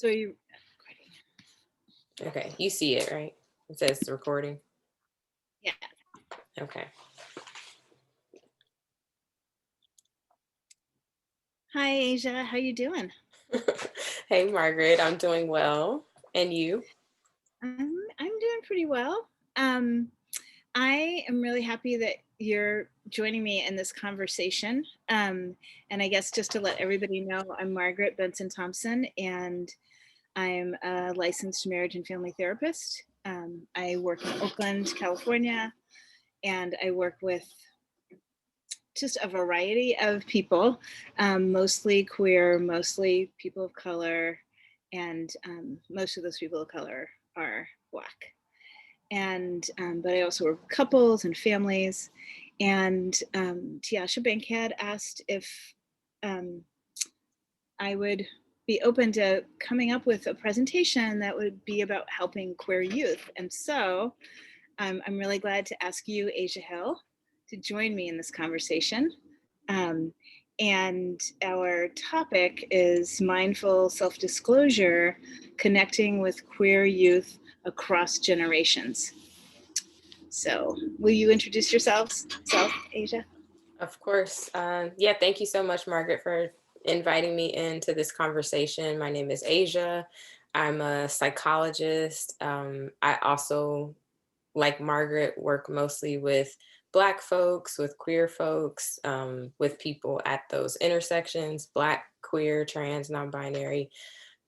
So you recording? Okay, you see it, right? It says recording. Yeah. Okay. Hi, Asia. How you doing? Hey, Margaret, I'm doing well. And you? I'm doing pretty well. Um, I am really happy that you're joining me in this conversation. And I guess just to let everybody know, I'm Margaret Benson Thompson, and I'm a licensed marriage and family therapist. I work in Oakland, California, and I work with just a variety of people, mostly queer, mostly people of color, and most of those people of color are Black. And but I also work with couples and families. And Tiasha Bankhead asked if I would be open to coming up with a presentation that would be about helping queer youth. And so I'm really glad to ask you, Asia Hill, to join me in this conversation. Um, and our topic is mindful self-disclosure, connecting with queer youth across generations. So will you introduce yourself, Asia? Of course. Yeah, thank you so much, Margaret, for inviting me into this conversation. My name is Asia. I'm a psychologist. I also, like Margaret, work mostly with Black folks, with queer folks, with people at those intersections, Black, queer, trans, non-binary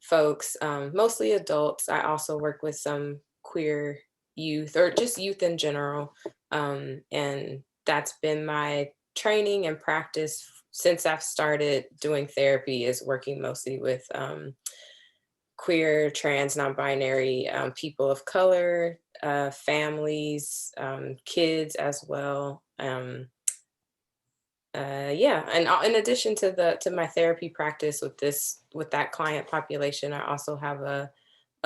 folks, mostly adults. I also work with some queer youth or just youth in general. And that's been my training and practice since I've started doing therapy, is working mostly with queer, trans, non-binary, people of color, families, kids as well. Yeah, and in addition to my therapy practice with that client population, I also have a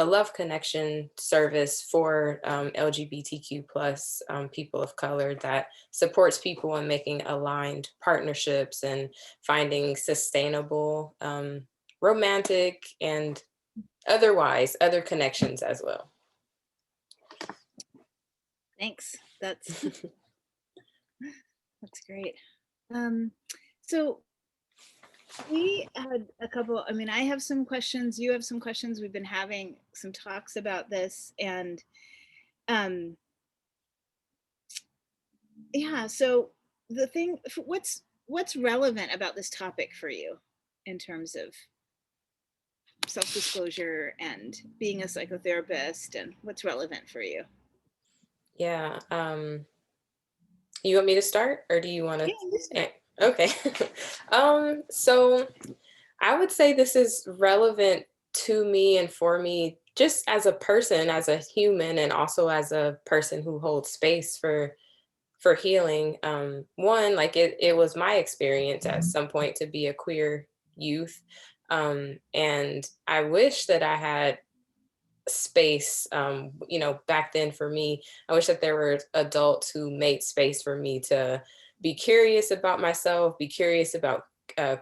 love connection service for LGBTQ plus people of color that supports people in making aligned partnerships and finding sustainable romantic and otherwise other connections as well. Thanks. That's great. Um, so we had a couple, I mean, I have some questions, you have some questions. We've been having some talks about this, and um, yeah, so the thing, what's relevant about this topic for you in terms of self-disclosure and being a psychotherapist, and what's relevant for you? Yeah. You want me to start or do you want Yeah, to? you start. Okay. So I would say this is relevant to me and for me just as a person, as a human, and also as a person who holds space for healing. One, like it was my experience at some point to be a queer youth. And I wish that I had space, back then for me. I wish that there were adults who made space for me to be curious about myself, be curious about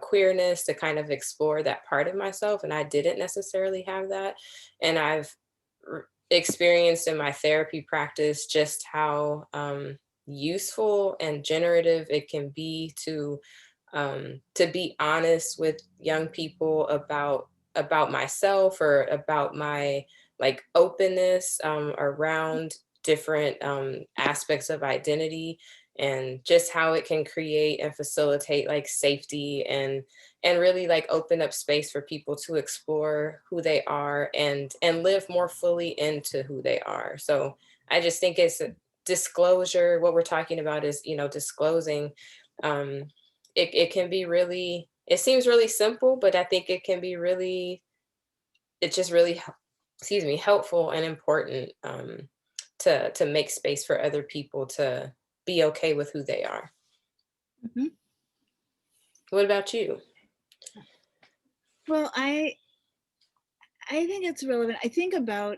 queerness, to kind of explore that part of myself. And I didn't necessarily have that. And I've experienced in my therapy practice just how useful and generative it can be to be honest with young people about myself or about my like openness around different aspects of identity, and just how it can create and facilitate like safety and really like open up space for people to explore who they are and live more fully into who they are. So I just think it's disclosure. What we're talking about is, disclosing. um, it can be really, it seems really simple, but I think it can be really, it's just really excuse me, helpful and important, to make space for other people to be okay with who they are. Mhm. What about you? Well, I think it's relevant. I think about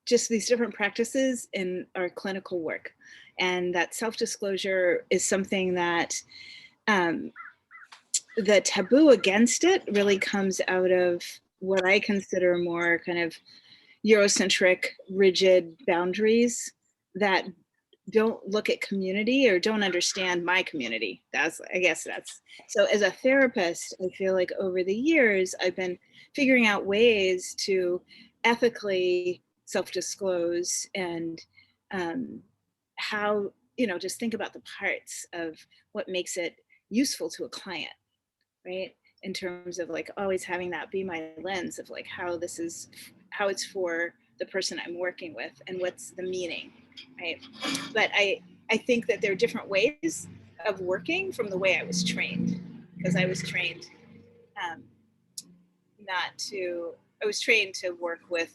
just these different practices in our clinical work, and that self-disclosure is something that um, the taboo against it really comes out of what I consider more kind of Eurocentric, rigid boundaries that don't look at community or don't understand my community. I guess that's so. As a therapist, I feel like over the years, I've been figuring out ways to ethically self disclose and um, how, just think about the parts of what makes it useful to a client, right? In terms of like always having that be my lens of like how it's for the person I'm working with and what's the meaning, right? But I think that there are different ways of working from the way I was trained, because I was trained um, not to I was trained to work with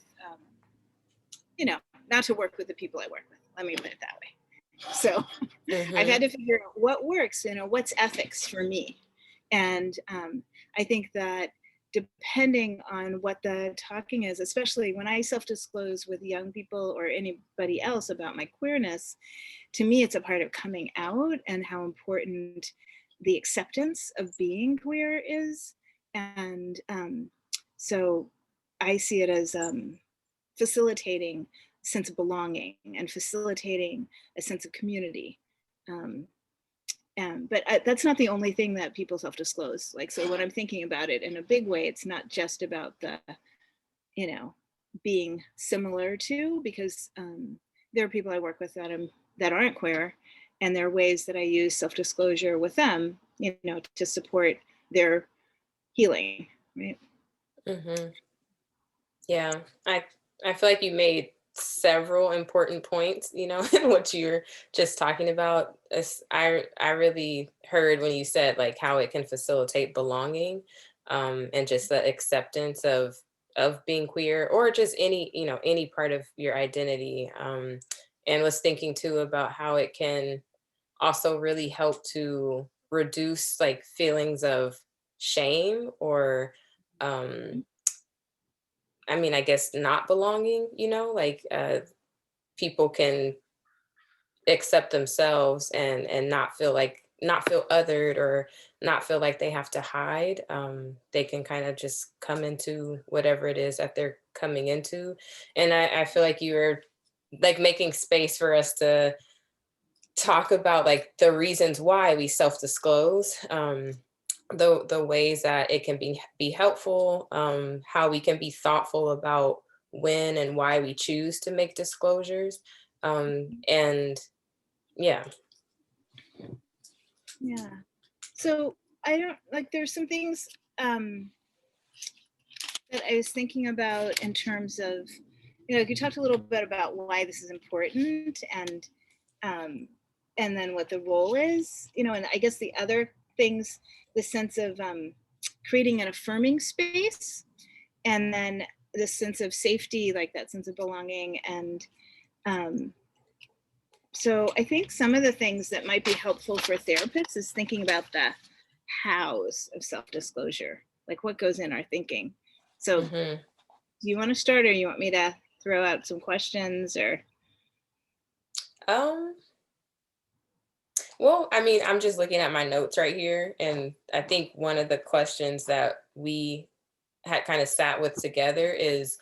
you know not to work with the people I work with, let me put it that way. So I've had Mhm. to figure out what works, what's ethics for me. And I think that depending on what the talking is, especially when I self disclose with young people or anybody else about my queerness, to me, it's a part of coming out and how important the acceptance of being queer is. And so I see it as facilitating a sense of belonging and facilitating a sense of community. Um, but that's not the only thing that people self-disclose. Like, so when I'm thinking about it in a big way, it's not just about the, you know, being similar to, because there are people I work with that aren't queer, and there are ways that I use self-disclosure with them, to support their healing, right? Mhm. Yeah, I feel like you made several important points, in what you're just talking about. I really heard when you said like how it can facilitate belonging, and just the acceptance of being queer or just any part of your identity. And was thinking too about how it can also really help to reduce like feelings of shame or um I mean, I guess not belonging, like people can accept themselves and not feel othered or not feel like they have to hide. They can kind of just come into whatever it is that they're coming into. And I feel like you're like making space for us to talk about like the reasons why we self-disclose, the ways that it can be helpful, how we can be thoughtful about when and why we choose to make disclosures, and yeah. Yeah. So I don't like. There's some things um, that I was thinking about in terms of, you talked a little bit about why this is important, um, and then what the role is, and I guess the other things, the sense of creating an affirming space, and then the sense of safety, like that sense of belonging. And um, so I think some of the things that might be helpful for therapists is thinking about the hows of self-disclosure, like what goes in our thinking. So Hmm. do you want to start, or you want me to throw out some questions, or? um well, I mean, I'm just looking at my notes right here, and I think one of the questions that we had kind of sat with together is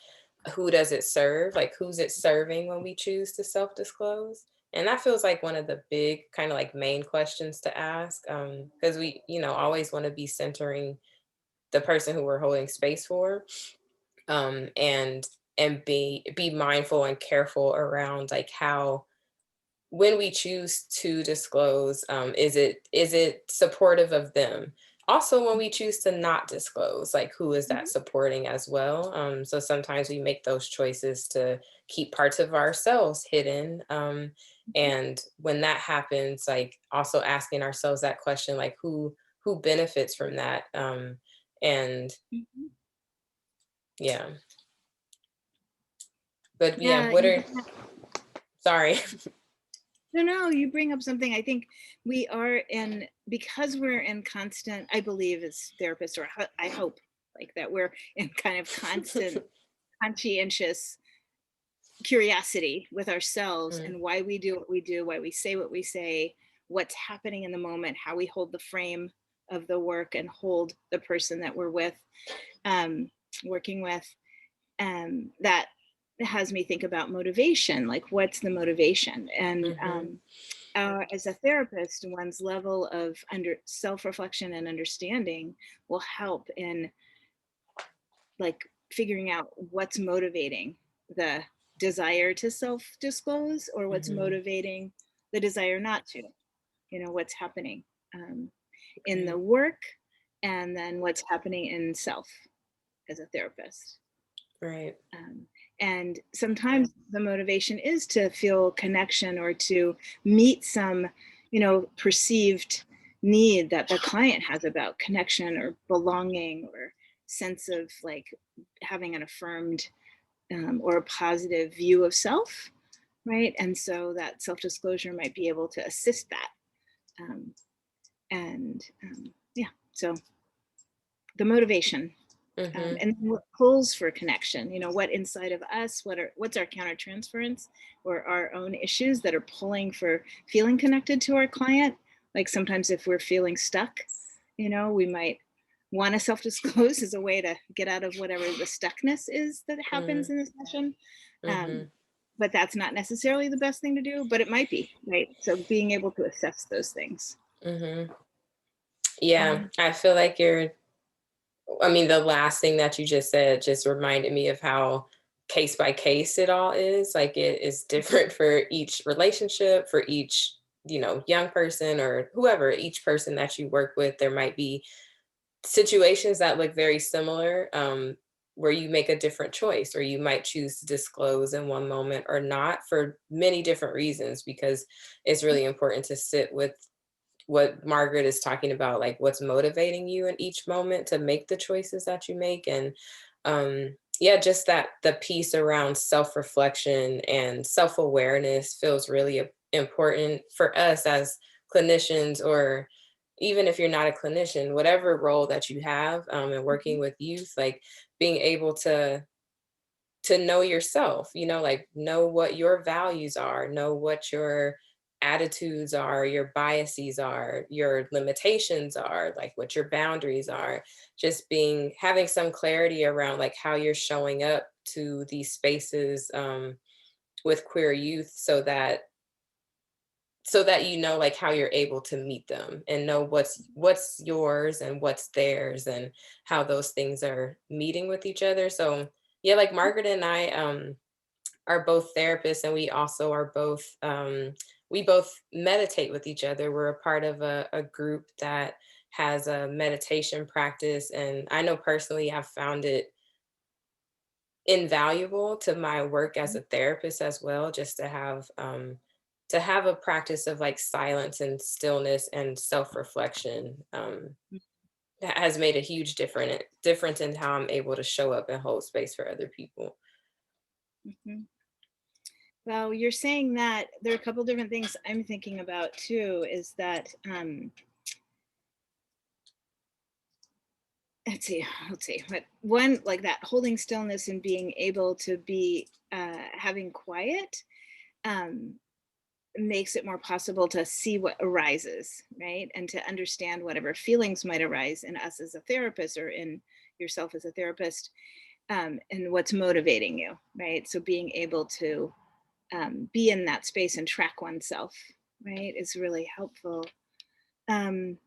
who does it serve? Like, who's it serving when we choose to self disclose? And that feels like one of the big kind of like main questions to ask, because we, always want to be centering the person who we're holding space for, and be mindful and careful around like how when we choose to disclose, is it supportive of them? Also, when we choose to not disclose, like who is that Mhm. supporting as well? So sometimes we make those choices to keep parts of ourselves hidden. And when that happens, like also asking ourselves that question, like who benefits from that? And Mhm. yeah, but yeah, Yeah, what are sorry. no, no, you bring up something. I think we are in, because we're in constant, I believe as therapists, or I hope like that we're in kind of constant conscientious curiosity with ourselves Mm, and why we do what we do, why we say what we say, what's happening in the moment, how we hold the frame of the work and hold the person that we're with. working with, that has me think about motivation, like what's the motivation? And Mhm. as a therapist, one's level of under self-reflection and understanding will help in like figuring out what's motivating the desire to self-disclose, or what's Mhm. motivating the desire not to, what's happening um, in the Right. work, and then what's happening in self as a therapist. Right. um, and sometimes the motivation is to feel connection, or to meet some perceived need that the client has about connection or belonging, or sense of like having an affirmed or a positive view of self, right? And so that self-disclosure might be able to assist that. um, and yeah, so the motivation, Mhm. and what pulls for connection, what inside of us, what's our countertransference, or our own issues that are pulling for feeling connected to our client. Like sometimes if we're feeling stuck, we might want to self-disclose as a way to get out of whatever the stuckness is that happens Mm. in the session. um, Mhm. but that's not necessarily the best thing to do, but it might be, right? So being able to assess those things. Mhm. Yeah, Mhm. I feel like I mean, the last thing that you just said just reminded me of how case by case it all is. Like it is different for each relationship, for each, young person or whoever, each person that you work with. There might be situations that look very similar, where you make a different choice, or you might choose to disclose in one moment or not for many different reasons, because it's really important to sit with what Margaret is talking about, like what's motivating you in each moment to make the choices that you make. And yeah, just that the piece around self-reflection and self-awareness feels really important for us as clinicians, or even if you're not a clinician, whatever role that you have, and working Mhm. with youth, like being able to know yourself, like know what your values are, know what your attitudes are, your biases are, your limitations are, like what your boundaries are. Just having some clarity around like how you're showing up to these spaces, with queer youth, so that like how you're able to meet them and know what's yours and what's theirs, and how those things are meeting with each other. So yeah, like Margaret and I are both therapists, and we both meditate with each other. We're a part of a group that has a meditation practice, and I know personally I've found it invaluable to my work as a therapist as well, just to have a practice of like silence and stillness and self-reflection, that has made a huge difference in how I'm able to show up and hold space for other people. Mhm. Well, you're saying that there are a couple different things I'm thinking about too. Is that let's see, but one, like that holding stillness and being able to be having quiet, um, makes it more possible to see what arises, right, and to understand whatever feelings might arise in us as a therapist, or in yourself as a therapist, and what's motivating you, right? So being able to be in that space and track oneself, right, is really helpful. Um,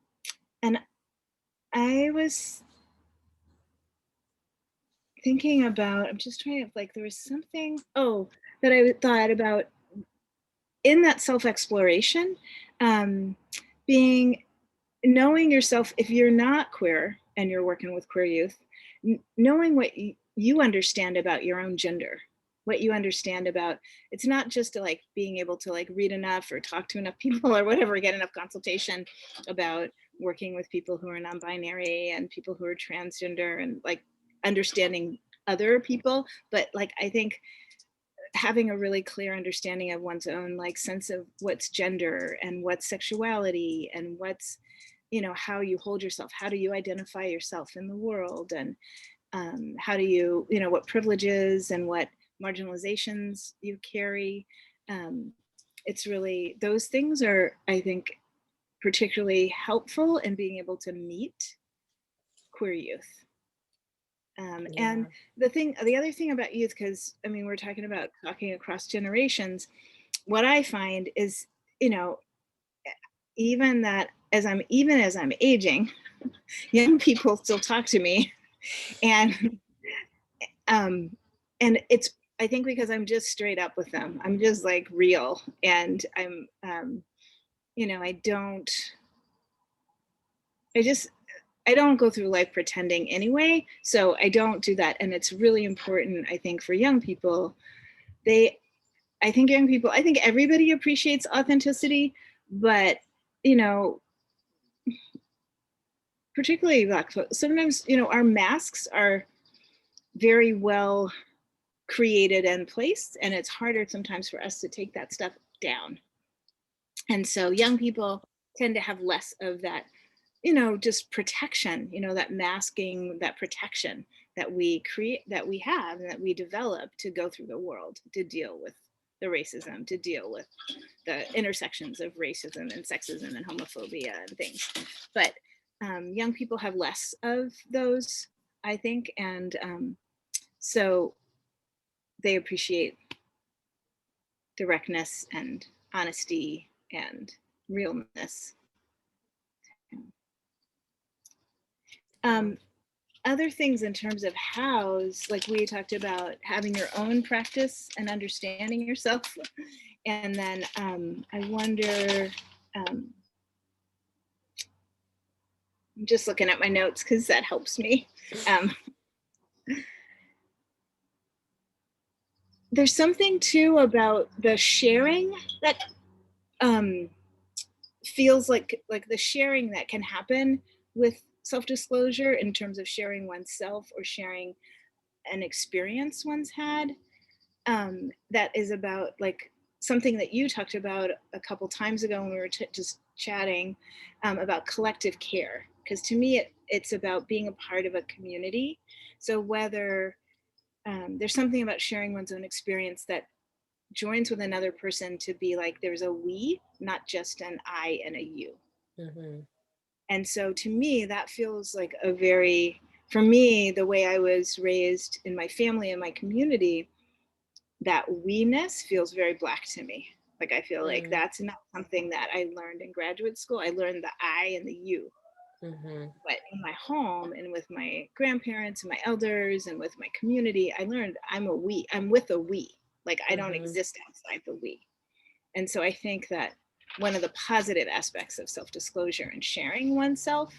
and I was thinking about, I'm just trying to, like, there was something, that I thought about in that self exploration, um, being, knowing yourself, if you're not queer and you're working with queer youth, knowing what you understand about your own gender, what you understand about, it's not just to like being able to like read enough or talk to enough people or whatever, get enough consultation about working with people who are non-binary and people who are transgender, and like understanding other people, but like I think having a really clear understanding of one's own like sense of what's gender and what's sexuality and what's, how you hold yourself, how do you identify yourself in the world, and how do you, what privileges and what marginalizations you carry. um, it's really, those things are, I think, particularly helpful in being able to meet queer youth. And Yeah. the other thing about youth, because I mean, we're talking about talking across generations. What I find is, you know, even that even as I'm aging, young people still talk to me, and um, and it's I think because I'm just straight up with them. I'm just like real, and I don't. I just I don't go through life pretending anyway, so I don't do that. And it's really important, I think, for young people. They, I think everybody appreciates authenticity, but you know, particularly Black folks, sometimes our masks are very well created and placed, and it's harder sometimes for us to take that stuff down. And so young people tend to have less of that, just protection, that masking, that protection that we create, that we have, and that we develop to go through the world to deal with the racism, to deal with the intersections of racism and sexism and homophobia and things. But young people have less of those, I think, and so they appreciate directness and honesty and realness. Um, Other things in terms of hows, like we talked about having your own practice and understanding yourself. And then I wonder, I'm just looking at my notes because that helps me. Um, there's something too about the sharing that um, feels like the sharing that can happen with self-disclosure in terms of sharing oneself or sharing an experience one's had, that is about like something that you talked about a couple times ago when we were just chatting, about collective care. Because to me, it's about being a part of a community. So whether there's something about sharing one's own experience that joins with another person to be like there's a we, not just an I and a you. Mhm. And so to me, that feels like a very, for me, the way I was raised in my family and my community, that we-ness feels very Black to me. Like I feel like Mm. that's not something that I learned in graduate school. I learned the I and the you. Mhm. But in my home and with my grandparents and my elders and with my community, I learned I'm with a we. Like I don't Mhm. exist outside the we. And so I think that one of the positive aspects of self-disclosure and sharing oneself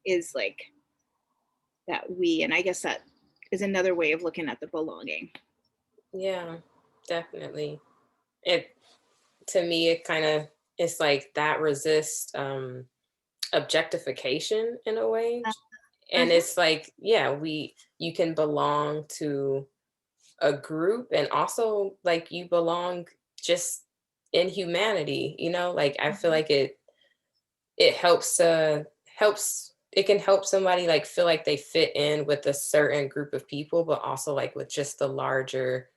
is like that we. And I guess that is another way of looking at the belonging. Yeah, definitely. It to me it kind of it's like that resists objectification in a way. And Uh-huh. it's like, yeah, we you can belong to a group and also like you belong just in humanity, like I feel Mhm. like it helps it can help somebody like feel like they fit in with a certain group of people, but also like with just the larger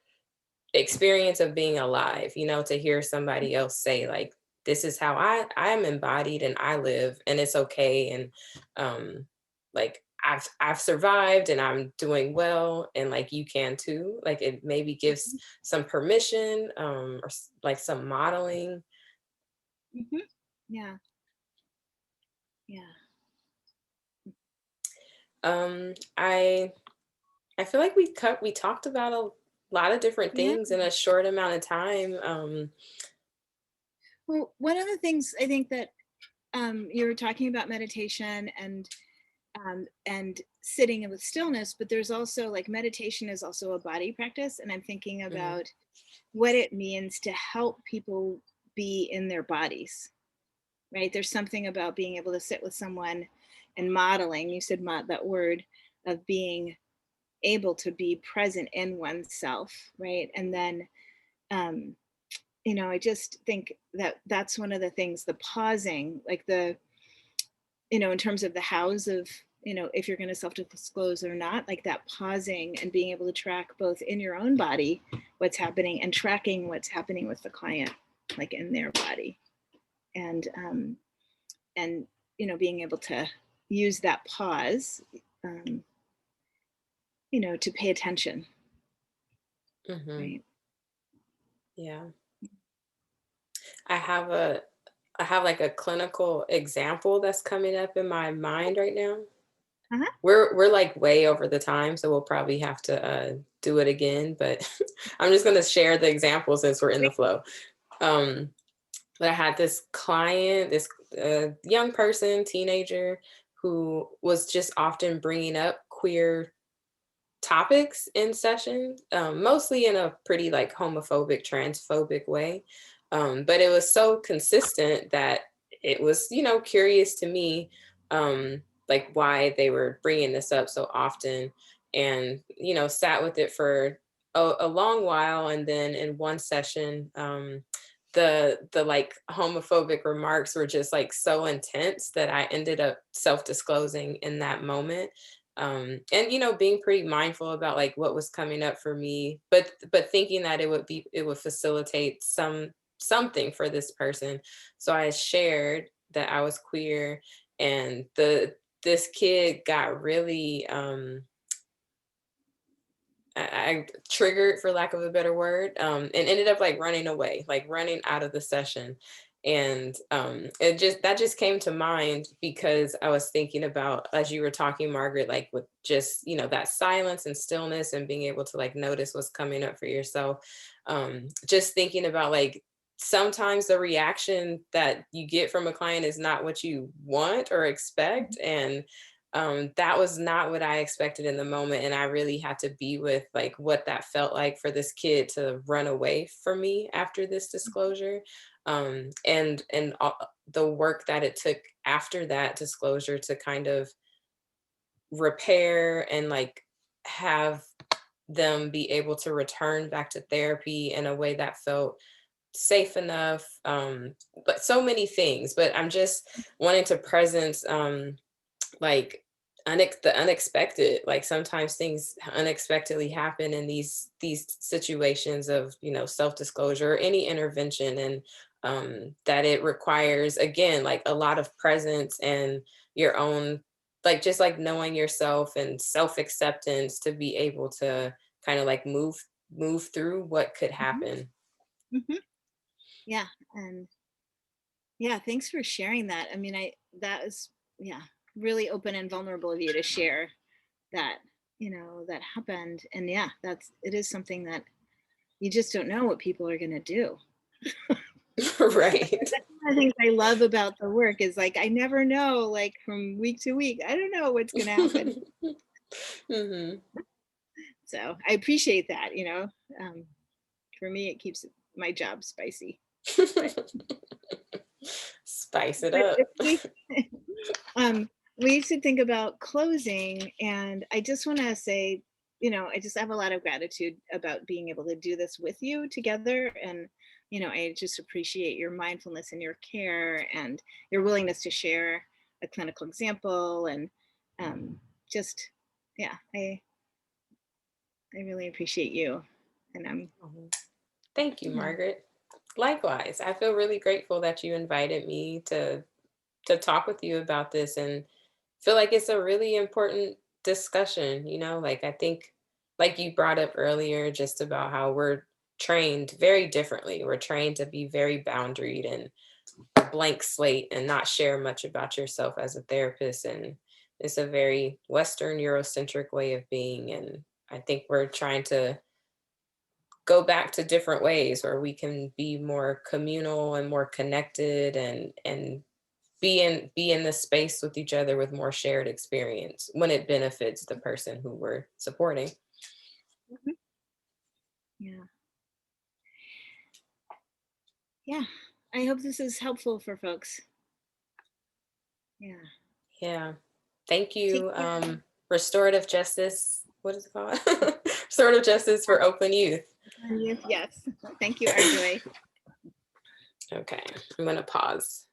experience of being alive, to hear somebody else say like this is how I'm embodied and I live and it's okay, and like I've survived and I'm doing well and like you can too, like it maybe gives Mhm. some permission, like some modeling. Mhm. Yeah. Yeah. I feel like we talked about a lot of different Yeah. things in a short amount of time. Well, one of the things I think that you were talking about meditation and sitting with stillness, but there's also like meditation is also a body practice, and I'm thinking Mm, about what it means to help people be in their bodies. Right? There's something about being able to sit with someone and modeling. You said that word of being able to be present in oneself, right? And then um, I just think that that's one of the things, the pausing, like in terms of the hows of, if you're going to self-disclose or not, like that pausing and being able to track both in your own body what's happening and tracking what's happening with the client, like in their body. And being able to use that pause, um, to pay attention, Hmm. right? Yeah. I have a I have like a clinical example that's coming up in my mind right now. Uh-huh. We're like way over the time, so we'll probably have to do it again. But I'm just gonna share the example since we're in the Great. flow. Um, but I had this client, this young person, teenager, who was just often bringing up queer topics in session, mostly in a pretty like homophobic, transphobic way. But it was so consistent that it was, curious to me, like why they were bringing this up so often, and sat with it for a long while, and then in one session, the like homophobic remarks were just like so intense that I ended up self-disclosing in that moment, and being pretty mindful about like what was coming up for me, but thinking that it would facilitate something for this person. So I shared that I was queer, and this kid got really I triggered, for lack of a better word, and ended up like running away, like running out of the session. And that just came to mind because I was thinking about, as you were talking, Margaret, like with just, that silence and stillness and being able to like notice what's coming up for yourself. Just thinking about like sometimes the reaction that you get from a client is not what you want or expect. And that was not what I expected in the moment. And I really had to be with like what that felt like for this kid to run away from me after this disclosure. And the work that it took after that disclosure to kind of repair and like have them be able to return back to therapy in a way that felt safe enough. But so many things, but I'm just wanting to presence like the unexpected. Like sometimes things unexpectedly happen in these situations of self-disclosure or any intervention, and that it requires, again, like a lot of presence and your own, like just like knowing yourself and self-acceptance to be able to kind of like move through what could Mhm. happen. Mhm. Yeah, and yeah, thanks for sharing that. I mean, that is, yeah, really open and vulnerable of you to share that, that happened. And yeah, it is something that you just don't know what people are going to do. Right. That's one of the things I love about the work is like I never know, like from week to week. I don't know what's going to happen. Hmm. So I appreciate that. Um, for me, it keeps my job spicy. But Spice it but up. if we should think about closing, and I just want to say, I just have a lot of gratitude about being able to do this with you together, and I just appreciate your mindfulness and your care and your willingness to share a clinical example, and just yeah, I really appreciate you, and I'm Mhm. Thank you, yeah. Margaret. Likewise, I feel really grateful that you invited me to talk with you about this, and feel like it's a really important discussion, like I think, like you brought up earlier, just about how we're trained very differently. We're trained to be very boundaried and a blank slate and not share much about yourself as a therapist. And it's a very Western Eurocentric way of being. And I think we're trying to go back to different ways where we can be more communal and more connected, and be in the space with each other with more shared experience when it benefits the person who we're supporting. Mhm. Yeah, yeah, I hope this is helpful for folks. Yeah, Yeah. Thank take you. care. Restorative justice, what is it called? Restorative justice for open youth. Yes, thank you, Arjoy. Okay, I'm gonna pause.